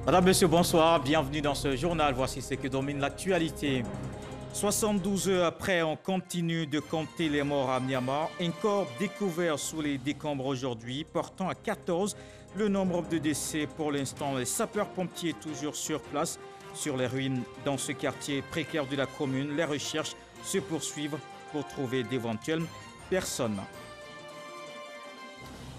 Madame, Monsieur, bonsoir. Bienvenue dans ce journal. Voici ce qui domine l'actualité. 72 heures après, on continue de compter les morts à Myanmar. Un corps découvert sous les décombres aujourd'hui, portant à 14 le nombre de décès. Pour l'instant, les sapeurs-pompiers toujours sur place, sur les ruines dans ce quartier précaire de la commune. Les recherches se poursuivent pour trouver d'éventuelles personnes.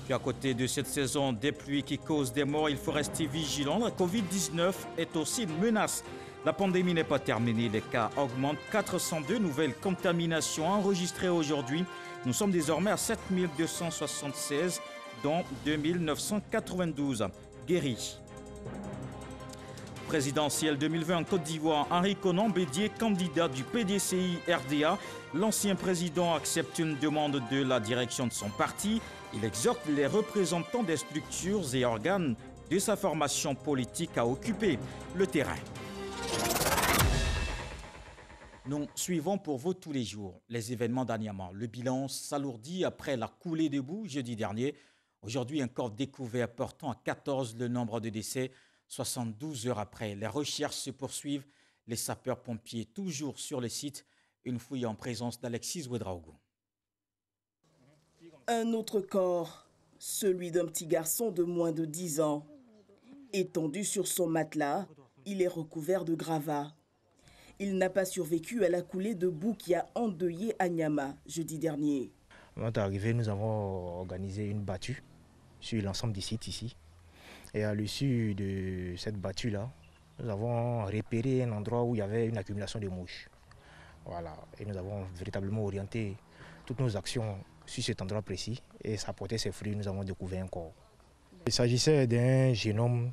Puis à côté de cette saison des pluies qui causent des morts, il faut rester vigilant. La Covid-19 est aussi une menace. La pandémie n'est pas terminée. Les cas augmentent. 402 nouvelles contaminations enregistrées aujourd'hui. Nous sommes désormais à 7276, dont 2992 guéris. Présidentielle 2020 en Côte d'Ivoire, Henri Konan Bédié, candidat du PDCI RDA. L'ancien président accepte une demande de la direction de son parti. Il exhorte les représentants des structures et organes de sa formation politique à occuper le terrain. Nous suivons pour vous tous les jours les événements d'Anyama. Le bilan s'alourdit après la coulée de boue jeudi dernier. Aujourd'hui, un corps découvert portant à 14 le nombre de décès. 72 heures après, les recherches se poursuivent. Les sapeurs-pompiers toujours sur le site. Une fouille en présence d'Alexis Ouedraogo. Un autre corps, celui d'un petit garçon de moins de 10 ans. Étendu sur son matelas, il est recouvert de gravats. Il n'a pas survécu à la coulée de boue qui a endeuillé Anyama jeudi dernier. À notre arrivée, nous avons organisé une battue sur l'ensemble des sites ici. Et à l'issue de cette battue-là, nous avons repéré un endroit où il y avait une accumulation de mouches. Voilà. Et nous avons véritablement orienté toutes nos actions sur cet endroit précis et ça a porté ses fruits, nous avons découvert un corps. Il s'agissait d'un jeune homme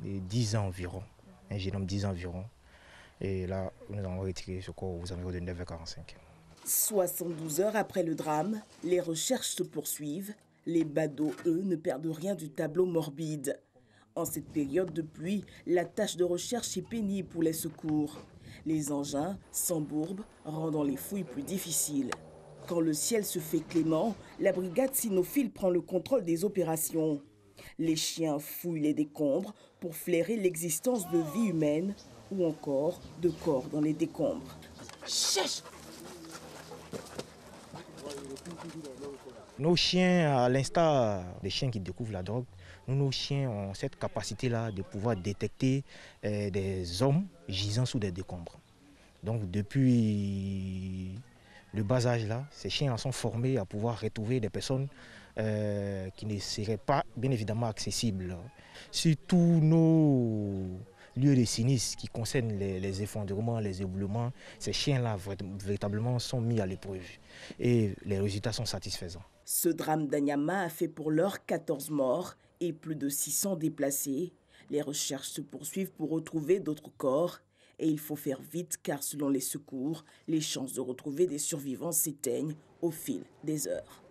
de 10 ans environ. Un jeune homme de 10 ans environ. Et là, nous avons retiré ce corps aux environs de 9h45. 72 heures après le drame, les recherches se poursuivent. Les badauds, eux, ne perdent rien du tableau morbide. En cette période de pluie, la tâche de recherche est pénible pour les secours. Les engins s'embourbent, rendant les fouilles plus difficiles. Quand le ciel se fait clément, la brigade cynophile prend le contrôle des opérations. Les chiens fouillent les décombres pour flairer l'existence de vie humaine ou encore de corps dans les décombres. Chut! Nos chiens, à l'instar des chiens qui découvrent la drogue, nos chiens ont cette capacité-là de pouvoir détecter des hommes gisant sous des décombres. Donc depuis le bas âge, là, ces chiens sont formés à pouvoir retrouver des personnes qui ne seraient pas bien évidemment accessibles. Sur tous nos lieux de sinistres qui concernent les effondrements, les éboulements, ces chiens-là véritablement sont mis à l'épreuve et les résultats sont satisfaisants. Ce drame d'Anyama a fait pour l'heure 14 morts et plus de 600 déplacés. Les recherches se poursuivent pour retrouver d'autres corps. Et il faut faire vite car selon les secours, les chances de retrouver des survivants s'éteignent au fil des heures.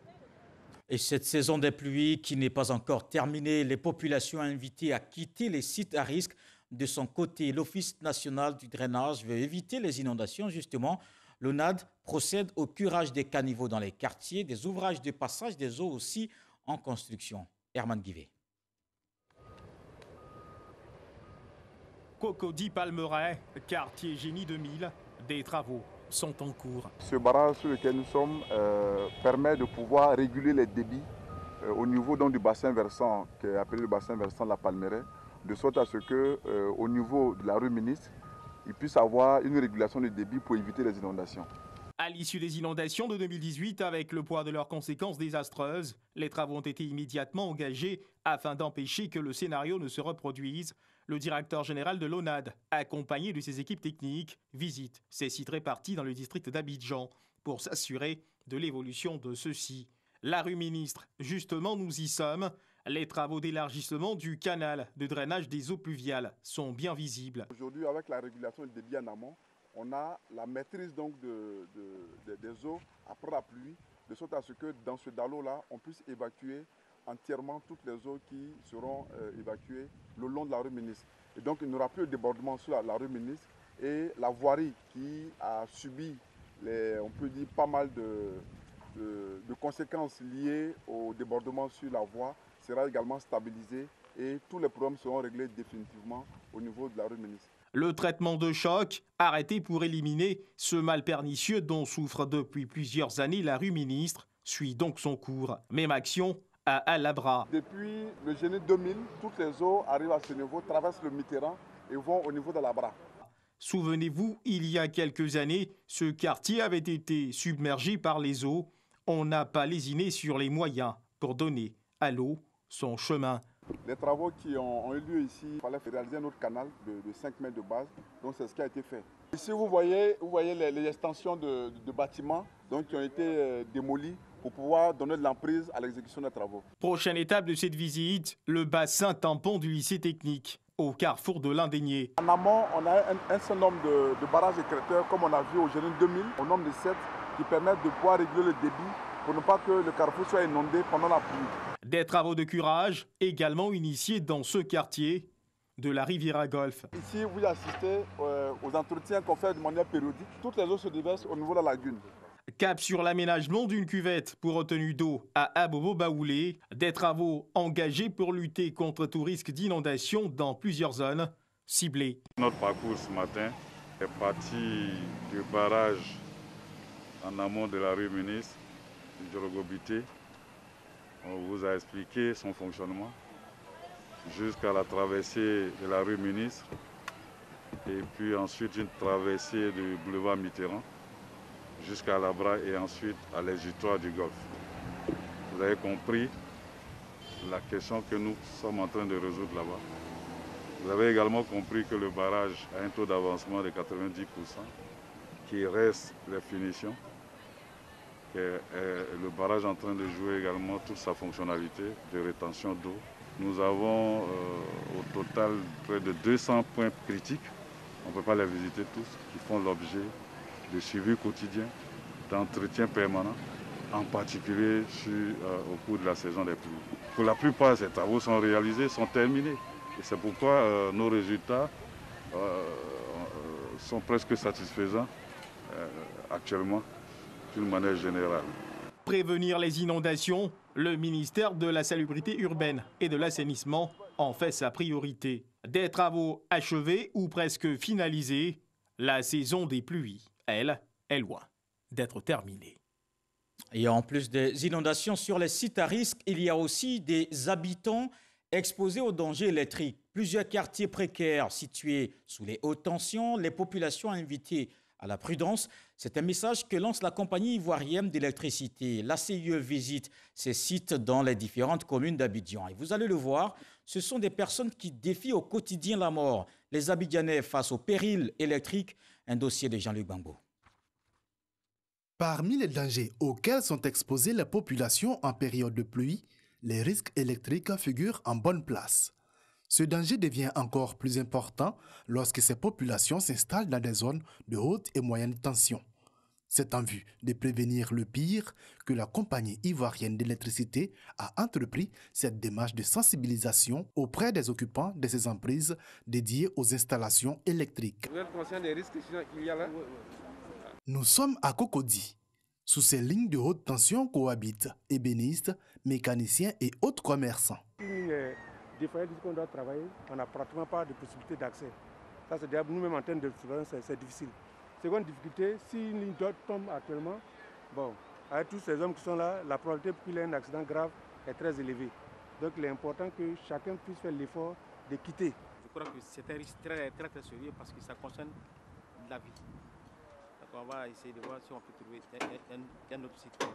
Et cette saison des pluies qui n'est pas encore terminée, les populations invitées à quitter les sites à risque. De son côté, l'Office national du drainage veut éviter les inondations. Justement, l'ONAD procède au curage des caniveaux dans les quartiers, des ouvrages de passage des eaux aussi en construction. Herman Guivet. Cocody-Palmeraie, quartier Génie 2000, des travaux sont en cours. Ce barrage sur lequel nous sommes permet de pouvoir réguler les débits au niveau donc, du bassin versant, qui est appelé le bassin versant de la Palmeraie, de sorte à ce qu'au niveau de la rue Ministre, il puisse avoir une régulation des débits pour éviter les inondations. À l'issue des inondations de 2018, avec le poids de leurs conséquences désastreuses, les travaux ont été immédiatement engagés afin d'empêcher que le scénario ne se reproduise. Le directeur général de l'ONAD, accompagné de ses équipes techniques, visite ces sites répartis dans le district d'Abidjan pour s'assurer de l'évolution de ceux-ci. La rue Ministre, justement, nous y sommes. Les travaux d'élargissement du canal de drainage des eaux pluviales sont bien visibles. Aujourd'hui, avec la régulation du débit en amont, on a la maîtrise donc des eaux après la pluie, de sorte à ce que dans ce dallot-là, on puisse évacuer entièrement toutes les eaux qui seront évacuées le long de la rue Ministre. Et donc il n'y aura plus de débordement sur la rue Ministre et la voirie qui a subi, on peut dire, pas mal de conséquences liées au débordement sur la voie sera également stabilisée et tous les problèmes seront réglés définitivement au niveau de la rue Ministre. Le traitement de choc, arrêté pour éliminer ce mal pernicieux dont souffre depuis plusieurs années la rue Ministre, suit donc son cours. Même action à Alabra. Depuis le génie 2000, toutes les eaux arrivent à ce niveau, traversent le Mitterrand et vont au niveau d'Alabra. Souvenez-vous, il y a quelques années, ce quartier avait été submergé par les eaux. On n'a pas lésiné sur les moyens pour donner à l'eau son chemin. Les travaux qui ont eu lieu ici, il fallait réaliser un autre canal de 5 mètres de base, donc c'est ce qui a été fait. Ici, vous voyez les extensions de bâtiments donc, qui ont été démolies pour pouvoir donner de l'emprise à l'exécution des travaux. Prochaine étape de cette visite, le bassin tampon du lycée technique, au carrefour de l'Indénié. En amont, on a un certain nombre de barrages écréteurs, comme on a vu au Génie 2000, au nombre de 7, qui permettent de pouvoir régler le débit pour ne pas que le carrefour soit inondé pendant la pluie. Des travaux de curage également initiés dans ce quartier de la Riviera Golf. Ici, vous assistez aux entretiens qu'on fait de manière périodique. Toutes les eaux se déversent au niveau de la lagune. Cap sur l'aménagement d'une cuvette pour retenue d'eau à Abobo-Baoulé. Des travaux engagés pour lutter contre tout risque d'inondation dans plusieurs zones ciblées. Notre parcours ce matin est parti du barrage en amont de la rue Ministre, du Jorogobité. On vous a expliqué son fonctionnement jusqu'à la traversée de la rue Ministre et puis ensuite une traversée du boulevard Mitterrand jusqu'à Alabra et ensuite à l'exutoire du Golfe. Vous avez compris la question que nous sommes en train de résoudre là-bas. Vous avez également compris que le barrage a un taux d'avancement de 90%, qui reste les finitions. Et le barrage est en train de jouer également toute sa fonctionnalité de rétention d'eau. Nous avons au total près de 200 points critiques, on ne peut pas les visiter tous, qui font l'objet de suivi quotidien, d'entretien permanent, en particulier au cours de la saison des pluies. Pour la plupart, ces travaux sont réalisés, sont terminés. Et c'est pourquoi nos résultats sont presque satisfaisants actuellement, d'une manière générale. Prévenir les inondations, le ministère de la Salubrité urbaine et de l'assainissement en fait sa priorité. Des travaux achevés ou presque finalisés, la saison des pluies, elle, est loin d'être terminée. Et en plus des inondations sur les sites à risque, il y a aussi des habitants exposés aux dangers électriques. Plusieurs quartiers précaires situés sous les hautes tensions, les populations invitées à la prudence. C'est un message que lance la compagnie ivoirienne d'électricité. La CIE visite ces sites dans les différentes communes d'Abidjan. Et vous allez le voir, ce sont des personnes qui défient au quotidien la mort. Les Abidjanais face au péril électrique, un dossier de Jean-Luc Bambo. Parmi les dangers auxquels sont exposées les populations en période de pluie, les risques électriques figurent en bonne place. Ce danger devient encore plus important lorsque ces populations s'installent dans des zones de haute et moyenne tension. C'est en vue de prévenir le pire que la compagnie ivoirienne d'électricité a entrepris cette démarche de sensibilisation auprès des occupants de ces emprises dédiées aux installations électriques. Vous êtes conscient des risques qu'il y a là? Nous sommes à Cocody. Sous ces lignes de haute tension cohabitent ébénistes, mécaniciens et autres commerçants. Des foyers qu'on doit travailler, on n'a pratiquement pas de possibilité d'accès. Ça, c'est déjà nous-mêmes en termes de surveillance, c'est difficile. Seconde difficulté, si une ligne d'eau tombe actuellement, bon, avec tous ces hommes qui sont là, la probabilité qu'il y ait un accident grave est très élevée. Donc il est important que chacun puisse faire l'effort de quitter. Je crois que c'est un risque très sérieux parce que ça concerne la vie. Donc on va essayer de voir si on peut trouver un autre site.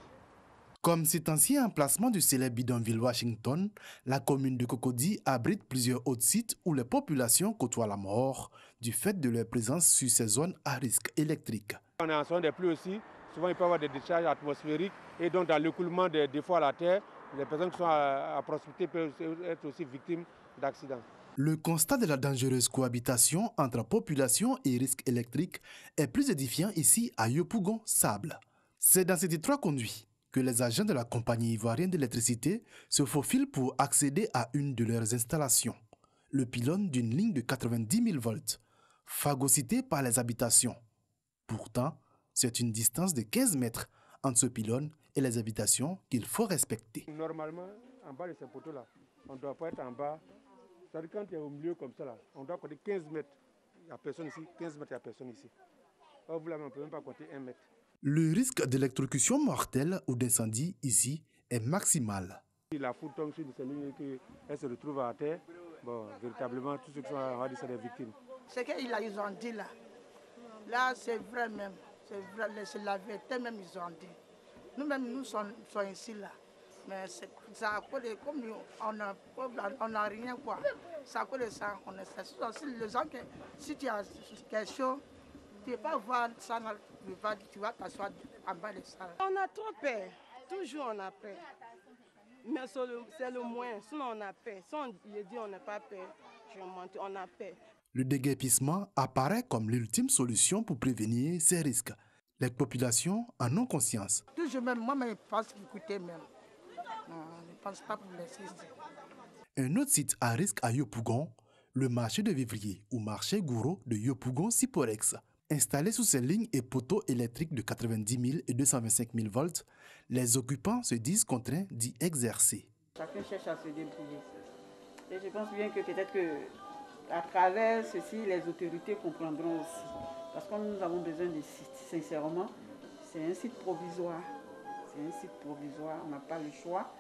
Comme cet ancien emplacement du célèbre bidonville Washington, la commune de Cocody abrite plusieurs autres sites où les populations côtoient la mort du fait de leur présence sur ces zones à risque électrique. On est en zone des pluies aussi, souvent il peut y avoir des décharges atmosphériques et donc dans l'écoulement des défauts à la terre, les personnes qui sont à proximité peuvent être aussi victimes d'accidents. Le constat de la dangereuse cohabitation entre population et risque électrique est plus édifiant ici à Yopougon-Sable. C'est dans cet étroit conduit que les agents de la compagnie ivoirienne d'électricité se faufilent pour accéder à une de leurs installations, le pylône d'une ligne de 90 000 volts, phagocyté par les habitations. Pourtant, c'est une distance de 15 mètres entre ce pylône et les habitations qu'il faut respecter. Normalement, en bas de ces poteaux-là, on ne doit pas être en bas C'est-à-dire quand tu es au milieu comme ça, là, on doit compter 15 mètres. Il n'y a personne ici, 15 mètres, il n'y a personne ici. Or, vous là, on ne peut même pas compter 1 mètre. Le risque d'électrocution mortelle ou d'incendie ici est maximal. Si la foudre tombe sur une cellule et qu'elle se retrouve à terre, bon, véritablement, tous ceux qui sont à c'est des victimes. Ce qu'ils ont dit là, c'est vrai même. C'est vrai, c'est la vérité même, ils ont dit. Nous-mêmes, nous sommes ici là. Mais ça a collé, comme on n'a rien quoi. Ça a collé ça, on est ça. Si les gens, si tu as quelque chose, tu ne peux pas voir ça, tu vas t'asseoir en bas de ça. On a trop peur, toujours on a peur. Mais c'est le moins, sinon on a peur. Si on dit on n'a pas peur, je monte, on a peur. Le déguerpissement apparaît comme l'ultime solution pour prévenir ces risques. Les populations en ont conscience. Toujours même, moi, je pense d'écouter même. Non, je ne pense pas pour laisser. Un autre site à risque à Yopougon, le marché de Vivrier ou marché Gouro de Yopougon-Siporex. Installés sous ces lignes et poteaux électriques de 90 000 et 225 000 volts, les occupants se disent contraints d'y exercer. Chacun cherche à se débrouiller. Et je pense bien que peut-être qu'à travers ceci, les autorités comprendront aussi. Parce que nous avons besoin de sites, sincèrement. C'est un site provisoire. C'est un site provisoire, on n'a pas le choix.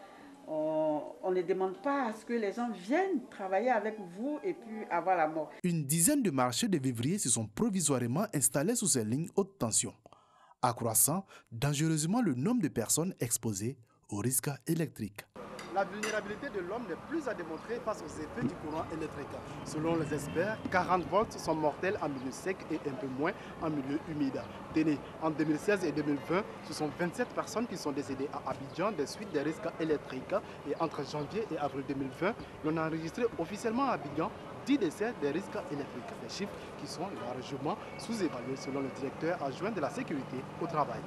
On ne demande pas à ce que les gens viennent travailler avec vous et puis avoir la mort. Une dizaine de marchés de vivriers se sont provisoirement installés sous ces lignes haute tension, accroissant dangereusement le nombre de personnes exposées aux risques électriques. La vulnérabilité de l'homme n'est plus à démontrer face aux effets du courant électrique. Selon les experts, 40 volts sont mortels en milieu sec et un peu moins en milieu humide. Tenez, en 2016 et 2020, ce sont 27 personnes qui sont décédées à Abidjan des suites des risques électriques. Et entre janvier et avril 2020, l'on a enregistré officiellement à Abidjan 10 décès des risques électriques. Des chiffres qui sont largement sous-évalués selon le directeur adjoint de la sécurité au travail.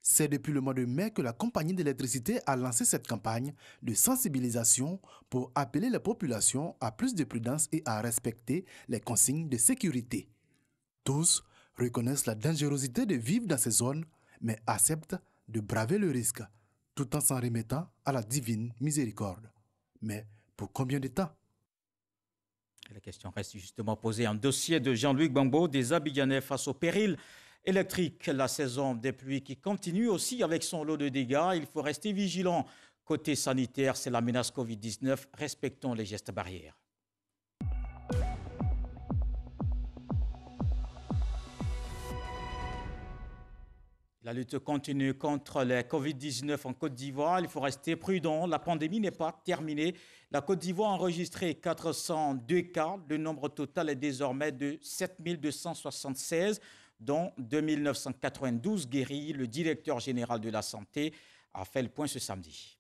C'est depuis le mois de mai que la compagnie d'électricité a lancé cette campagne de sensibilisation pour appeler les populations à plus de prudence et à respecter les consignes de sécurité. Tous reconnaissent la dangerosité de vivre dans ces zones, mais acceptent de braver le risque, tout en s'en remettant à la divine miséricorde. Mais pour combien de temps? La question reste justement posée. Un dossier de Jean-Luc Bambo, des Abidjanais face au péril électrique. La saison des pluies qui continue aussi avec son lot de dégâts. Il faut rester vigilant. Côté sanitaire, c'est la menace Covid-19. Respectons les gestes barrières. La lutte continue contre la Covid-19 en Côte d'Ivoire. Il faut rester prudent. La pandémie n'est pas terminée. La Côte d'Ivoire a enregistré 402 cas. Le nombre total est désormais de 7276. dont 2992 guéris. Le directeur général de la Santé a fait le point ce samedi.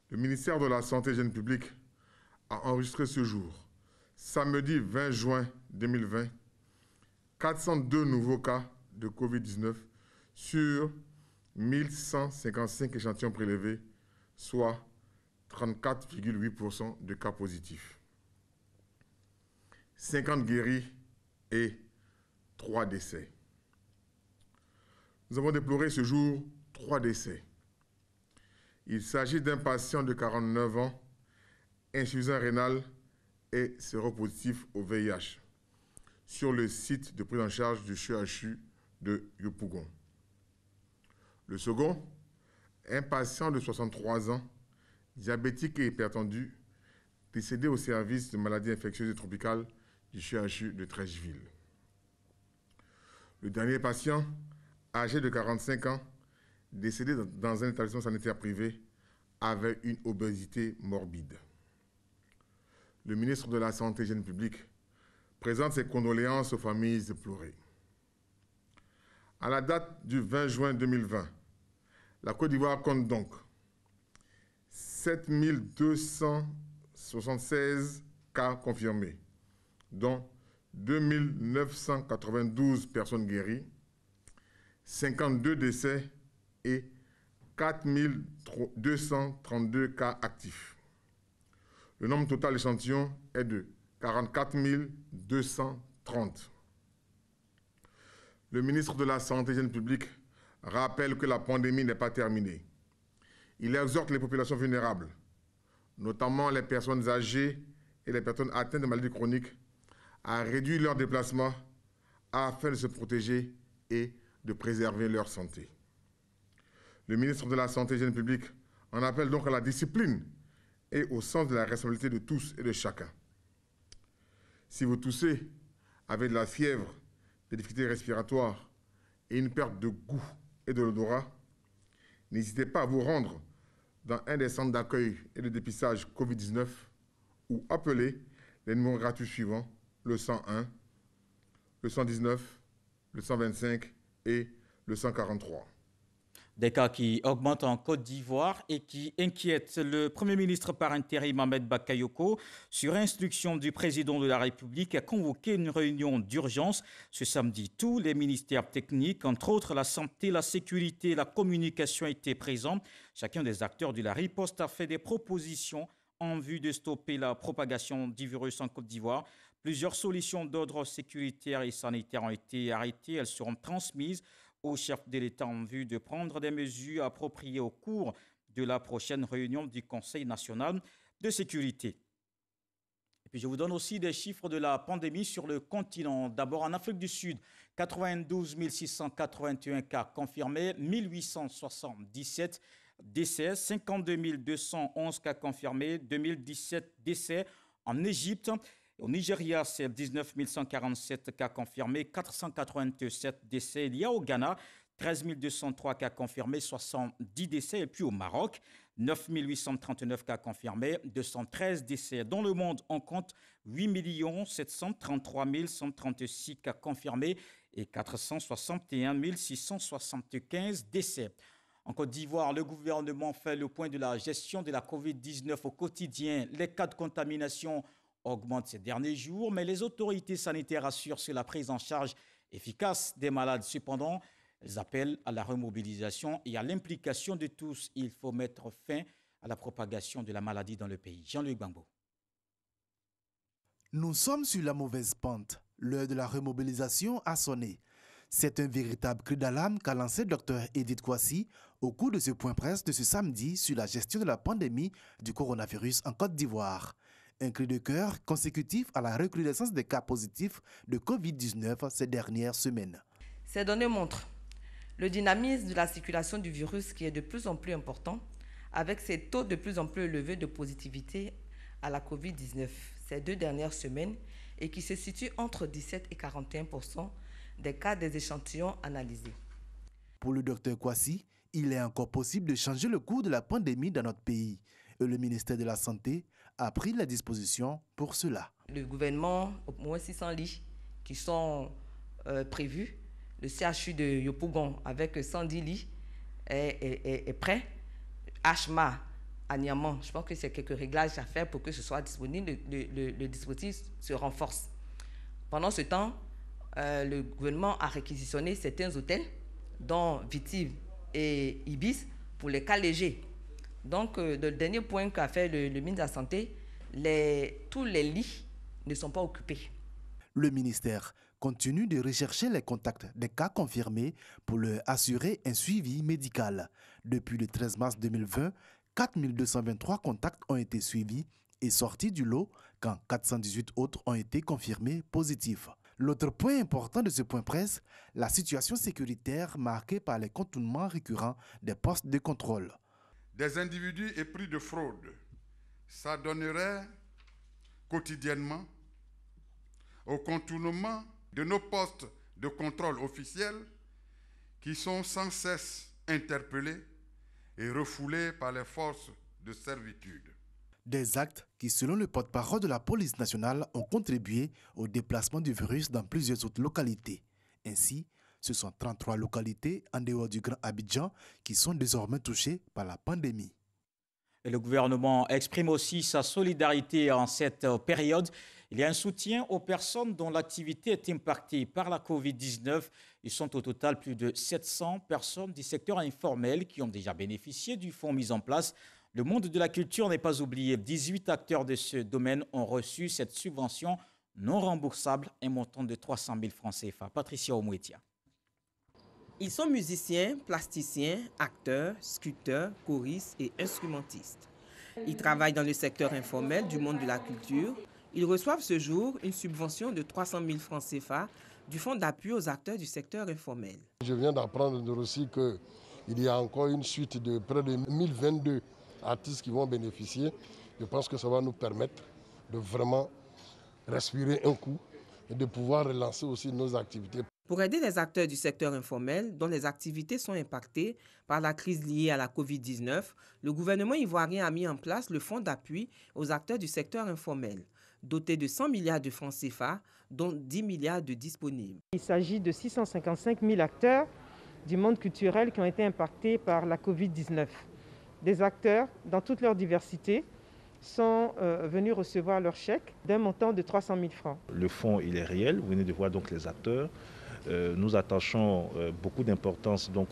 Le ministère de la Santé et de l'Hygiène publique a enregistré ce jour, samedi 20 juin 2020, 402 nouveaux cas de Covid-19 sur 1155 échantillons prélevés, soit 34,8% de cas positifs. 50 guéris et 3 décès. Nous avons déploré ce jour 3 décès. Il s'agit d'un patient de 49 ans, insuffisant rénal et séropositif au VIH, sur le site de prise en charge du CHU de Yopougon. Le second, un patient de 63 ans, diabétique et hypertendu, décédé au service de maladies infectieuses et tropicales du CHU de Trècheville. Le dernier patient, âgé de 45 ans, décédé dans un établissement sanitaire privé avec une obésité morbide. Le ministre de la Santé et de l'Hygiène publique présente ses condoléances aux familles éplorées. À la date du 20 juin 2020, la Côte d'Ivoire compte donc 7276 cas confirmés, dont 2992 personnes guéries, 52 décès et 4232 cas actifs. Le nombre total d'échantillons est de 44 230. Le ministre de la Santé et de l'Hygiène publique rappelle que la pandémie n'est pas terminée. Il exhorte les populations vulnérables, notamment les personnes âgées et les personnes atteintes de maladies chroniques à réduire leurs déplacements afin de se protéger et de préserver leur santé. Le ministre de la Santé et de l'Hygiène publique en appelle donc à la discipline et au sens de la responsabilité de tous et de chacun. Si vous toussez avec de la fièvre, des difficultés respiratoires et une perte de goût et de l'odorat, n'hésitez pas à vous rendre dans un des centres d'accueil et de dépistage Covid-19 ou appeler les numéros gratuits suivants, le 101, le 119, le 125 et le 143. Des cas qui augmentent en Côte d'Ivoire et qui inquiètent le Premier ministre par intérim Ahmed Bakayoko, sur instruction du président de la République, a convoqué une réunion d'urgence ce samedi. Tous les ministères techniques, entre autres la santé, la sécurité et la communication, étaient présents. Chacun des acteurs de la riposte a fait des propositions en vue de stopper la propagation du virus en Côte d'Ivoire. Plusieurs solutions d'ordre sécuritaire et sanitaire ont été arrêtées. Elles seront transmises au chef de l'État en vue de prendre des mesures appropriées au cours de la prochaine réunion du Conseil national de sécurité. Et puis je vous donne aussi des chiffres de la pandémie sur le continent. D'abord en Afrique du Sud, 92 681 cas confirmés, 1877 décès, 52 211 cas confirmés, 2017 décès en Égypte. Au Nigeria, c'est 19 147 cas confirmés, 487 décès. Il y a au Ghana 13 203 cas confirmés, 70 décès. Et puis au Maroc, 9 839 cas confirmés, 213 décès. Dans le monde, on compte 8 733 136 cas confirmés et 461 675 décès. En Côte d'Ivoire, le gouvernement fait le point de la gestion de la Covid-19 au quotidien. Les cas de contamination augmente ces derniers jours, mais les autorités sanitaires assurent sur la prise en charge efficace des malades. Cependant, elles appellent à la remobilisation et à l'implication de tous. Il faut mettre fin à la propagation de la maladie dans le pays. Jean-Luc Bambo. Nous sommes sur la mauvaise pente. L'heure de la remobilisation a sonné. C'est un véritable cri d'alarme qu'a lancé Dr Edith Kwasi au cours de ce point presse de ce samedi sur la gestion de la pandémie du coronavirus en Côte d'Ivoire. Un cri de cœur consécutif à la recrudescence des cas positifs de Covid-19 ces dernières semaines. Ces données montrent le dynamisme de la circulation du virus qui est de plus en plus important, avec ces taux de plus en plus élevés de positivité à la Covid-19 ces 2 dernières semaines et qui se situe entre 17 et 41% des cas des échantillons analysés. Pour le Dr Kwasi, il est encore possible de changer le cours de la pandémie dans notre pays. Et le ministère de la Santé a pris la disposition pour cela. Le gouvernement, au moins 600 lits qui sont prévus. Le CHU de Yopougon, avec 110 lits, est prêt. HMA à Niamey, je pense que c'est quelques réglages à faire pour que ce soit disponible. Le dispositif se renforce. Pendant ce temps, le gouvernement a réquisitionné certains hôtels, dont Vitive et Ibis, pour les cas légers. Donc, le dernier point qu'a fait le ministre de la Santé, tous les lits ne sont pas occupés. Le ministère continue de rechercher les contacts des cas confirmés pour leur assurer un suivi médical. Depuis le 13 mars 2020, 4223 contacts ont été suivis et sortis du lot quand 418 autres ont été confirmés positifs. L'autre point important de ce point presse, la situation sécuritaire marquée par les contournements récurrents des postes de contrôle. Des individus épris de fraude s'adonneraient quotidiennement au contournement de nos postes de contrôle officiels qui sont sans cesse interpellés et refoulés par les forces de servitude. Des actes qui, selon le porte-parole de la police nationale, ont contribué au déplacement du virus dans plusieurs autres localités. Ainsi, ce sont 33 localités en dehors du Grand Abidjan qui sont désormais touchées par la pandémie. Et le gouvernement exprime aussi sa solidarité en cette période. Il y a un soutien aux personnes dont l'activité est impactée par la Covid-19. Ils sont au total plus de 700 personnes du secteur informel qui ont déjà bénéficié du fonds mis en place. Le monde de la culture n'est pas oublié. 18 acteurs de ce domaine ont reçu cette subvention non remboursable, un montant de 300 000 francs CFA. Patricia Omouetia. Ils sont musiciens, plasticiens, acteurs, sculpteurs, choristes et instrumentistes. Ils travaillent dans le secteur informel du monde de la culture, Ils reçoivent ce jour une subvention de 300 000 francs CFA du Fonds d'appui aux acteurs du secteur informel. Je viens d'apprendre aussi qu'il y a encore une suite de près de 1022 artistes qui vont bénéficier. Je pense que ça va nous permettre de vraiment respirer un coup et de pouvoir relancer aussi nos activités. Pour aider les acteurs du secteur informel dont les activités sont impactées par la crise liée à la Covid-19, le gouvernement ivoirien a mis en place le Fonds d'appui aux acteurs du secteur informel, doté de 100 milliards de francs CFA, dont 10 milliards de disponibles. Il s'agit de 655 000 acteurs du monde culturel qui ont été impactés par la Covid-19. Des acteurs, dans toute leur diversité, sont venus recevoir leur chèque d'un montant de 300 000 francs. Le fonds, il est réel. Vous venez de voir donc les acteurs. Nous attachons beaucoup d'importance donc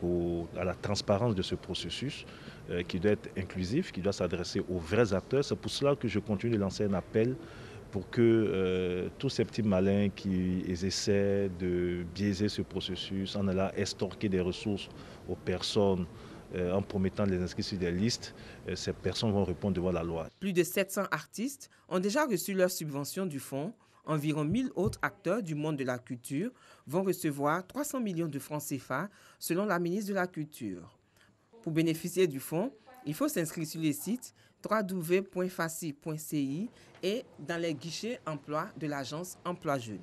à la transparence de ce processus qui doit être inclusif, qui doit s'adresser aux vrais acteurs. C'est pour cela que je continue de lancer un appel pour que tous ces petits malins qui essaient de biaiser ce processus en allant estorquer des ressources aux personnes en promettant de les inscrire sur des listes, ces personnes vont répondre devant la loi. Plus de 700 artistes ont déjà reçu leur subvention du fonds. Environ 1000 autres acteurs du monde de la culture vont recevoir 300 millions de francs CFA selon la ministre de la Culture. Pour bénéficier du fonds, il faut s'inscrire sur les sites www.faci.ci et dans les guichets emploi de l'agence Emploi Jeunes.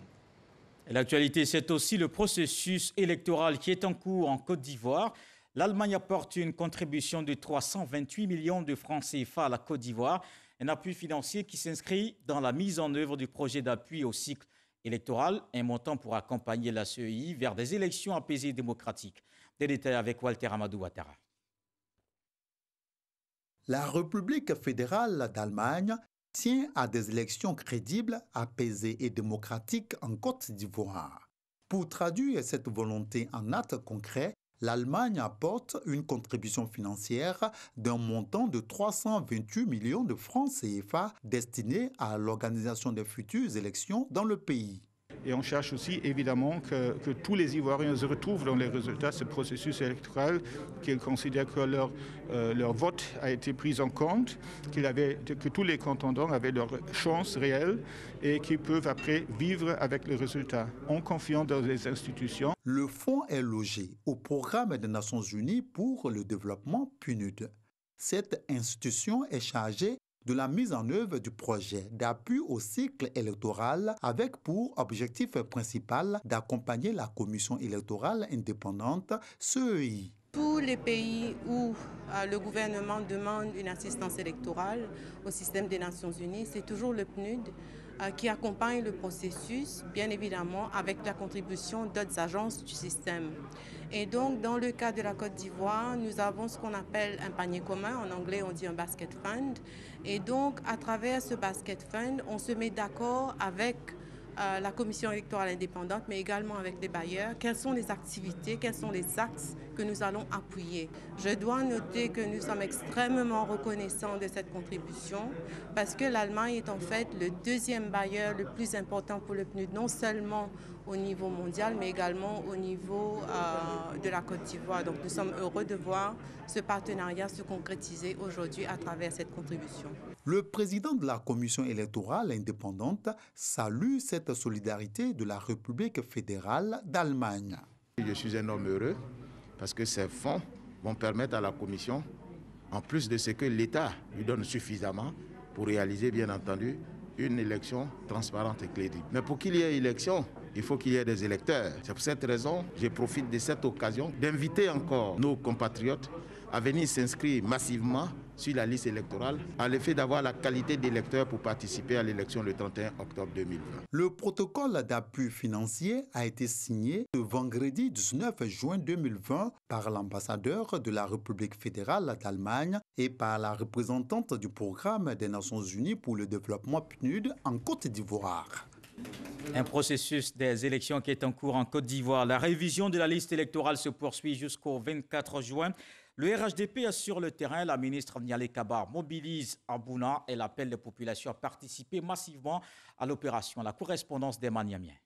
L'actualité, c'est aussi le processus électoral qui est en cours en Côte d'Ivoire. L'Allemagne apporte une contribution de 328 millions de francs CFA à la Côte d'Ivoire, un appui financier qui s'inscrit dans la mise en œuvre du projet d'appui au cycle électoral, un montant pour accompagner la CEI vers des élections apaisées et démocratiques. Des détails avec Walter Amadou Ouattara. La République fédérale d'Allemagne tient à des élections crédibles, apaisées et démocratiques en Côte d'Ivoire. Pour traduire cette volonté en actes concrets, l'Allemagne apporte une contribution financière d'un montant de 328 millions de francs CFA destinés à l'organisation des futures élections dans le pays. Et on cherche aussi évidemment que tous les Ivoiriens se retrouvent dans les résultats de ce processus électoral, qu'ils considèrent que leur vote a été pris en compte, que tous les contendants avaient leur chance réelle et qu'ils peuvent après vivre avec les résultats en confiant dans les institutions. Le fonds est logé au programme des Nations Unies pour le développement PNUD. Cette institution est chargée de la mise en œuvre du projet d'appui au cycle électoral avec pour objectif principal d'accompagner la commission électorale indépendante CEI. Tous les pays où le gouvernement demande une assistance électorale au système des Nations Unies, c'est toujours le PNUD qui accompagne le processus, bien évidemment avec la contribution d'autres agences du système. Et donc, dans le cas de la Côte d'Ivoire, nous avons ce qu'on appelle un panier commun. En anglais, on dit un basket fund. Et donc, à travers ce basket fund, on se met d'accord avec la commission électorale indépendante, mais également avec les bailleurs, quelles sont les activités, quels sont les axes que nous allons appuyer. Je dois noter que nous sommes extrêmement reconnaissants de cette contribution parce que l'Allemagne est en fait le deuxième bailleur le plus important pour le PNUD, non seulement au niveau mondial, mais également au niveau de la Côte d'Ivoire. Donc nous sommes heureux de voir ce partenariat se concrétiser aujourd'hui à travers cette contribution. Le président de la commission électorale indépendante salue cette solidarité de la République fédérale d'Allemagne. Je suis un homme heureux parce que ces fonds vont permettre à la commission, en plus de ce que l'État lui donne suffisamment, pour réaliser bien entendu une élection transparente et crédible. Mais pour qu'il y ait élection, il faut qu'il y ait des électeurs. C'est pour cette raison que je profite de cette occasion d'inviter encore nos compatriotes à venir s'inscrire massivement sur la liste électorale à l'effet d'avoir la qualité d'électeur pour participer à l'élection le 31 octobre 2020. Le protocole d'appui financier a été signé le vendredi 19 juin 2020 par l'ambassadeur de la République fédérale d'Allemagne et par la représentante du programme des Nations Unies pour le développement PNUD en Côte d'Ivoire. Un processus des élections qui est en cours en Côte d'Ivoire. La révision de la liste électorale se poursuit jusqu'au 24 juin. Le RHDP assure le terrain. La ministre Nialé Kabar mobilise Abouna et l'appelle les populations à participer massivement à l'opération. La correspondance des Maniamiens.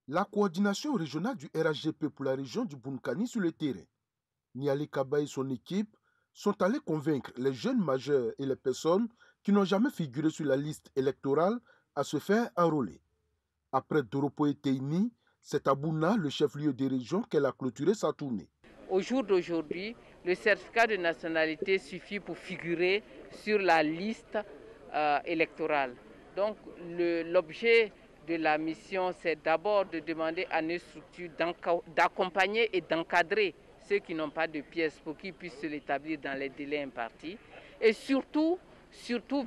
La coordination régionale du RHDP pour la région du Bounkani sur le terrain. Nialé Kabar et son équipe sont allés convaincre les jeunes majeurs et les personnes qui n'ont jamais figuré sur la liste électorale à se faire enrôler. Après Doropoe Teini, c'est à Bouna, le chef-lieu des régions, qu'elle a clôturé sa tournée. Au jour d'aujourd'hui, le certificat de nationalité suffit pour figurer sur la liste électorale. Donc l'objet de la mission, c'est d'abord de demander à nos structures d'accompagner et d'encadrer ceux qui n'ont pas de pièces pour qu'ils puissent se l'établir dans les délais impartis. Et surtout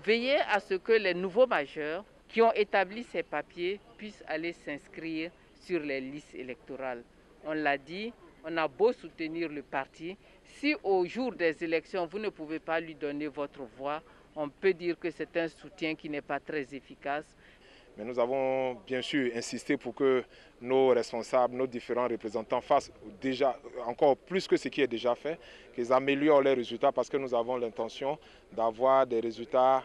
veiller à ce que les nouveaux majeurs qui ont établi ces papiers puissent aller s'inscrire sur les listes électorales. On l'a dit, on a beau soutenir le parti, si au jour des élections vous ne pouvez pas lui donner votre voix, on peut dire que c'est un soutien qui n'est pas très efficace. Mais nous avons bien sûr insisté pour que nos responsables, nos différents représentants fassent déjà encore plus que ce qui est déjà fait, qu'ils améliorent les résultats parce que nous avons l'intention d'avoir des résultats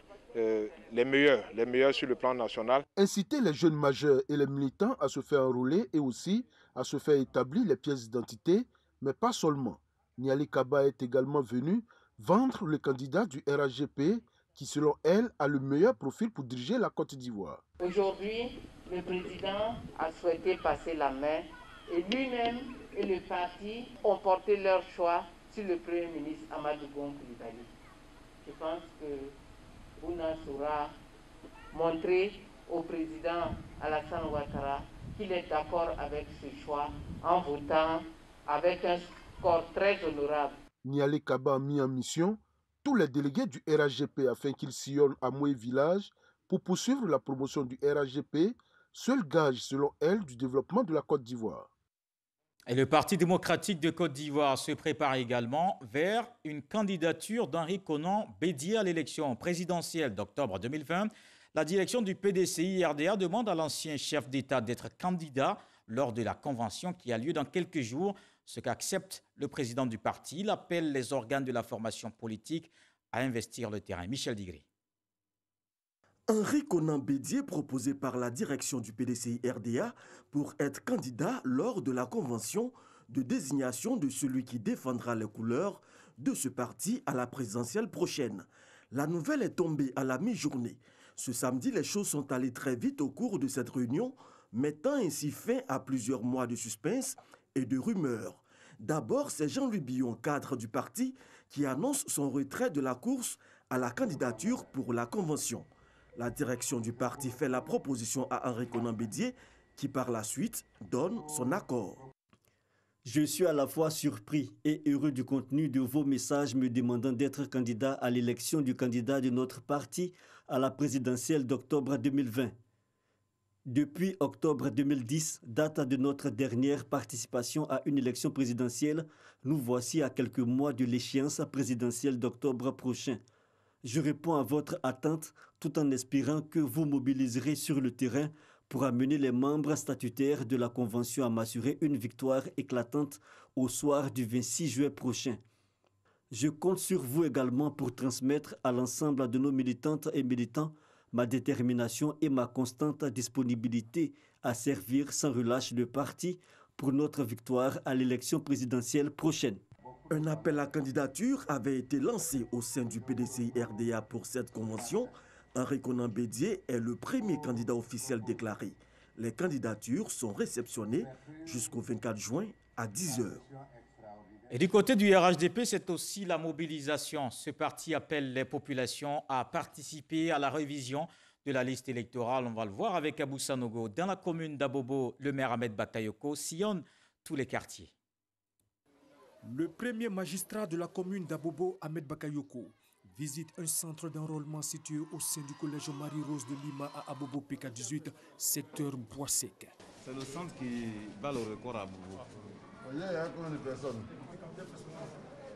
les meilleurs sur le plan national. Inciter les jeunes majeurs et les militants à se faire enrôler et aussi à se faire établir les pièces d'identité, mais pas seulement. Niali Kaba est également venu vendre le candidat du RHGP qui, selon elle, a le meilleur profil pour diriger la Côte d'Ivoire. Aujourd'hui, le président a souhaité passer la main et lui-même et le parti ont porté leur choix sur le Premier ministre Amadou Gon Coulibaly. Je pense que Bouna saura montrer au président Alassane Ouattara qu'il est d'accord avec ce choix en votant avec un score très honorable. Niali Kaba a mis en mission tous les délégués du RHGP afin qu'ils sillonnent à Moué Village pour poursuivre la promotion du RHGP, seul gage selon elle du développement de la Côte d'Ivoire. Et le Parti démocratique de Côte d'Ivoire se prépare également vers une candidature d'Henri Konan Bédié à l'élection présidentielle d'octobre 2020. La direction du PDCI-RDA demande à l'ancien chef d'État d'être candidat lors de la convention qui a lieu dans quelques jours, ce qu'accepte le président du parti. Il appelle les organes de la formation politique à investir le terrain. Michel Digré. Henri Konan Bédié, proposé par la direction du PDCI-RDA pour être candidat lors de la convention de désignation de celui qui défendra les couleurs de ce parti à la présidentielle prochaine. La nouvelle est tombée à la mi-journée. Ce samedi, les choses sont allées très vite au cours de cette réunion, mettant ainsi fin à plusieurs mois de suspense et de rumeurs. D'abord, c'est Jean-Louis Billon, cadre du parti, qui annonce son retrait de la course à la candidature pour la convention. La direction du parti fait la proposition à Henri Konan Bédié, qui par la suite donne son accord. Je suis à la fois surpris et heureux du contenu de vos messages me demandant d'être candidat à l'élection du candidat de notre parti à la présidentielle d'octobre 2020. Depuis octobre 2010, date de notre dernière participation à une élection présidentielle, nous voici à quelques mois de l'échéance présidentielle d'octobre prochain. Je réponds à votre attente tout en espérant que vous mobiliserez sur le terrain pour amener les membres statutaires de la Convention à m'assurer une victoire éclatante au soir du 26 juin prochain. Je compte sur vous également pour transmettre à l'ensemble de nos militantes et militants ma détermination et ma constante disponibilité à servir sans relâche le parti pour notre victoire à l'élection présidentielle prochaine. Un appel à candidature avait été lancé au sein du PDCI-RDA pour cette convention. Henri Konan Bédié est le premier candidat officiel déclaré. Les candidatures sont réceptionnées jusqu'au 24 juin à 10h. Et du côté du RHDP, c'est aussi la mobilisation. Ce parti appelle les populations à participer à la révision de la liste électorale. On va le voir avec Abou Sanogo. Dans la commune d'Abobo, le maire Ahmed Bakayoko sillonne tous les quartiers. Le premier magistrat de la commune d'Abobo, Ahmed Bakayoko, visite un centre d'enrôlement situé au sein du collège Marie-Rose de Lima à Abobo PK18, secteur Bois-Sec. C'est le centre qui bat le record à Abobo. Il y a combien de personnes?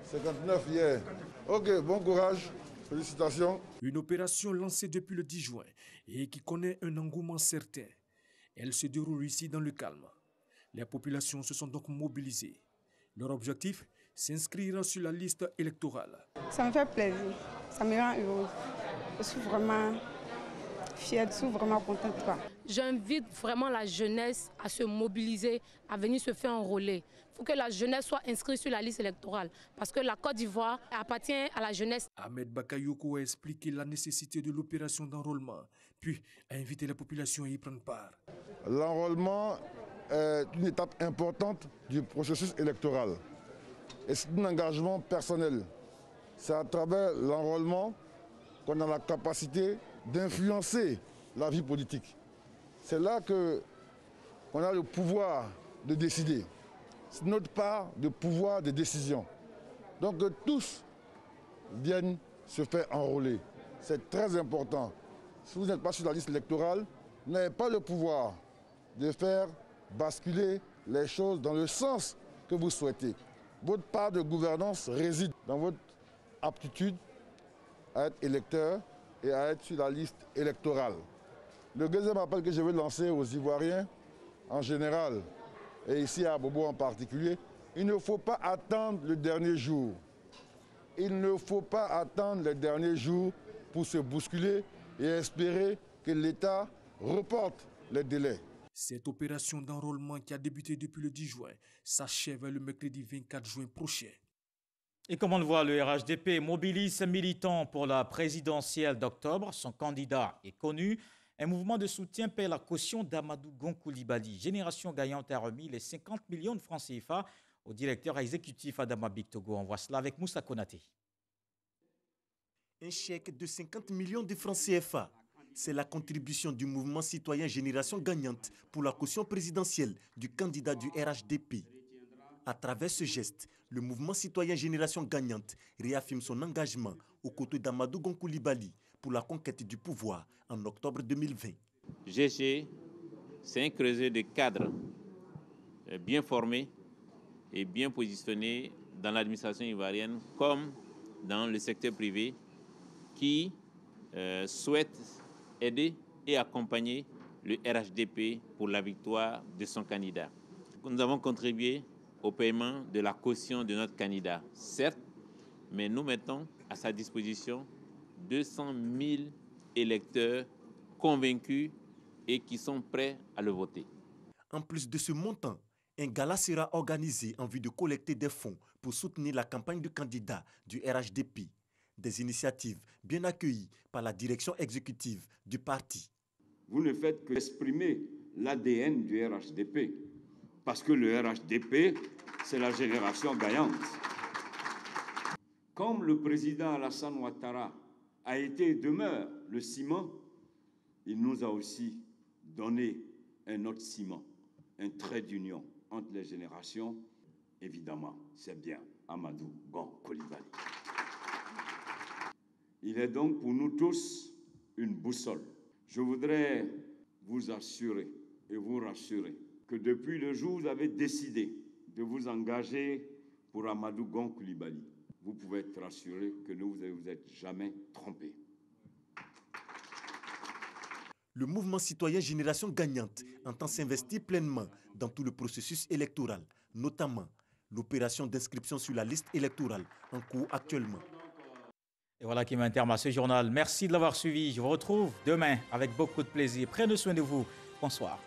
59 hier. Ok, bon courage. Félicitations. Une opération lancée depuis le 10 juin et qui connaît un engouement certain. Elle se déroule ici dans le calme. Les populations se sont donc mobilisées. Leur objectif, s'inscrire sur la liste électorale. Ça me fait plaisir, ça me rend heureuse. Je suis vraiment fière, je suis vraiment contente. j'invite vraiment la jeunesse à se mobiliser, à venir se faire enrôler. Il faut que la jeunesse soit inscrite sur la liste électorale parce que la Côte d'Ivoire appartient à la jeunesse. Ahmed Bakayoko a expliqué la nécessité de l'opération d'enrôlement, puis a invité la population à y prendre part. L'enrôlement est une étape importante du processus électoral et c'est un engagement personnel. C'est à travers l'enrôlement qu'on a la capacité d'influencer la vie politique. C'est là qu'on a le pouvoir de décider. C'est notre part de pouvoir de décision. Donc que tous viennent se faire enrôler. C'est très important. Si vous n'êtes pas sur la liste électorale, vous n'avez pas le pouvoir de faire basculer les choses dans le sens que vous souhaitez. Votre part de gouvernance réside dans votre aptitude à être électeur et à être sur la liste électorale. Le deuxième appel que je veux lancer aux Ivoiriens en général, et ici à Bobo en particulier, il ne faut pas attendre le dernier jour. Il ne faut pas attendre les derniers jours pour se bousculer et espérer que l'État reporte les délais. Cette opération d'enrôlement qui a débuté depuis le 10 juin s'achève le mercredi 24 juin prochain. Et comme on le voit, le RHDP mobilise ses militants pour la présidentielle d'octobre. Son candidat est connu. Un mouvement de soutien paie la caution d'Amadou Gon Coulibaly. Génération Gagnante a remis les 50 millions de francs CFA au directeur exécutif Adama Bictogo. On voit cela avec Moussa Konaté. Un chèque de 50 millions de francs CFA. C'est la contribution du mouvement citoyen Génération Gagnante pour la caution présidentielle du candidat du RHDP. À travers ce geste, le mouvement citoyen Génération Gagnante réaffirme son engagement aux côtés d'Amadou Gon Coulibaly pour la conquête du pouvoir en octobre 2020. GG, c'est un creuset de cadres bien formés et bien positionnés dans l'administration ivoirienne comme dans le secteur privé qui souhaite aider et accompagner le RHDP pour la victoire de son candidat. Nous avons contribué au paiement de la caution de notre candidat, certes, mais nous mettons à sa disposition 200 000 électeurs convaincus et qui sont prêts à le voter. En plus de ce montant, un gala sera organisé en vue de collecter des fonds pour soutenir la campagne du candidat du RHDP. Des initiatives bien accueillies par la direction exécutive du parti. Vous ne faites qu'exprimer l'ADN du RHDP, parce que le RHDP, c'est la génération gagnante. Comme le président Alassane Ouattara a été et demeure le ciment, il nous a aussi donné un autre ciment, un trait d'union entre les générations. Évidemment, c'est bien Amadou Gon Coulibaly. Il est donc pour nous tous une boussole. Je voudrais vous assurer et vous rassurer que depuis le jour où vous avez décidé de vous engager pour Amadou Gon Coulibaly, vous pouvez être rassuré que ne vous êtes jamais trompé. Le mouvement citoyen Génération Gagnante entend s'investir pleinement dans tout le processus électoral, notamment l'opération d'inscription sur la liste électorale en cours actuellement. Et voilà qui met un terme à ce journal. Merci de l'avoir suivi. Je vous retrouve demain avec beaucoup de plaisir. Prenez soin de vous. Bonsoir.